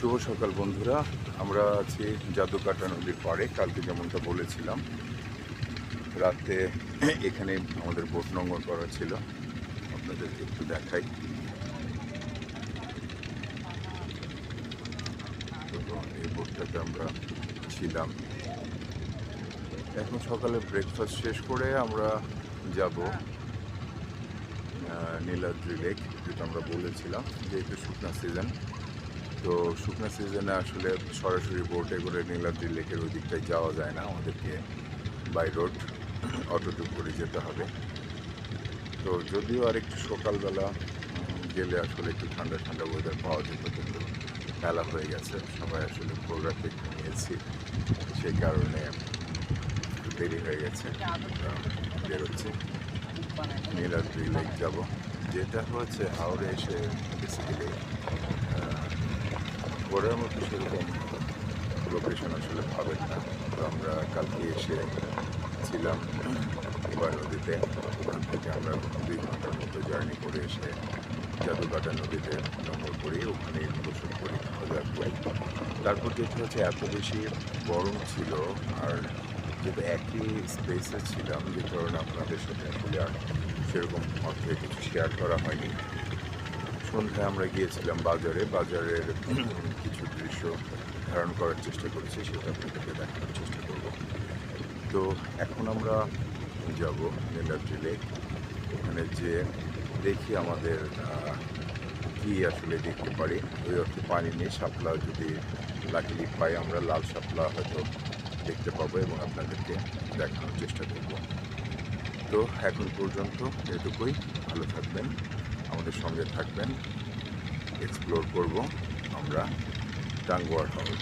শুভ সকাল বন্ধুরা, আমরা আছি জাদুকাটা নদীর পাড়ে। কালকে যেমনটা বলেছিলাম, রাতে এখানে আমাদের বোট নোঙর করা ছিল। আপনাদেরকে একটু দেখাই। তো এই বোটটাতে আমরা ছিলাম। এখন সকালে ব্রেকফাস্ট শেষ করে আমরা যাব নীলাদ্রি লেক, যেটা আমরা বলেছিলাম, যেহেতু শুকনা সিজন। তো শুকনো সিজনে আসলে সরাসরি বোটে করে নীলাদ্রি লেকের ওই দিকটায় যাওয়া যায় না, আমাদেরকে বাই রোড অটোতে করে যেতে হবে। তো যদিও আর একটু সকালবেলা গেলে আসলে একটু ঠান্ডা ঠান্ডা ওয়েদার পাওয়া যেত, কিন্তু বেলা হয়ে গেছে, সবাই আসলে ভোর রাতে ঘুমিয়েছি, সেই কারণে একটু দেরি হয়ে গেছে। বেরোচ্ছি, নীলাদ্রি লেক যাব, যেটা হচ্ছে হাওড়ে এসে বেসিক্যালি ঘোরার মতো সেরকম লোকেশন আসলে পাবেন না। তো আমরা কালকে এসেছিলাম উভয় নদীতে, ওখান থেকে আমরা 2 ঘন্টার মতো জার্নি করে এসে জাদুকাটা নদীতে নোঙর করি, ওখানে গোসল করি, খাওয়া দাওয়া করি। তারপর যেটা হচ্ছে এত বেশি গরম ছিল, আর যেহেতু একই স্পেসে ছিলাম, যে কারণে আপনাদের সাথে আসলে আর সেরকম অর্থে কিছু শেয়ার করা হয়নি। সন্ধ্যায় আমরা গিয়েছিলাম বাজারের কিছু দৃশ্য ধারণ করার চেষ্টা করেছি, সেটা আপনাদেরকে দেখানোর চেষ্টা করব। তো এখন আমরা যাব নীলাদ্রি লেক। ওখানে যে দেখি আমাদের কি আসলে দেখতে পারি। ওই অর্থে পানি নেই, শাপলা যদি লাকিলি পাই আমরা, লাল শাপলা হয়তো দেখতে পাবো এবং আপনাদেরকে দেখানোর চেষ্টা করব। তো এখন পর্যন্ত এটুকুই। ভালো থাকবেন, আমাদের সঙ্গে থাকবেন, এক্সপ্লোর করব আমরা টাঙ্গুয়ার হাওর।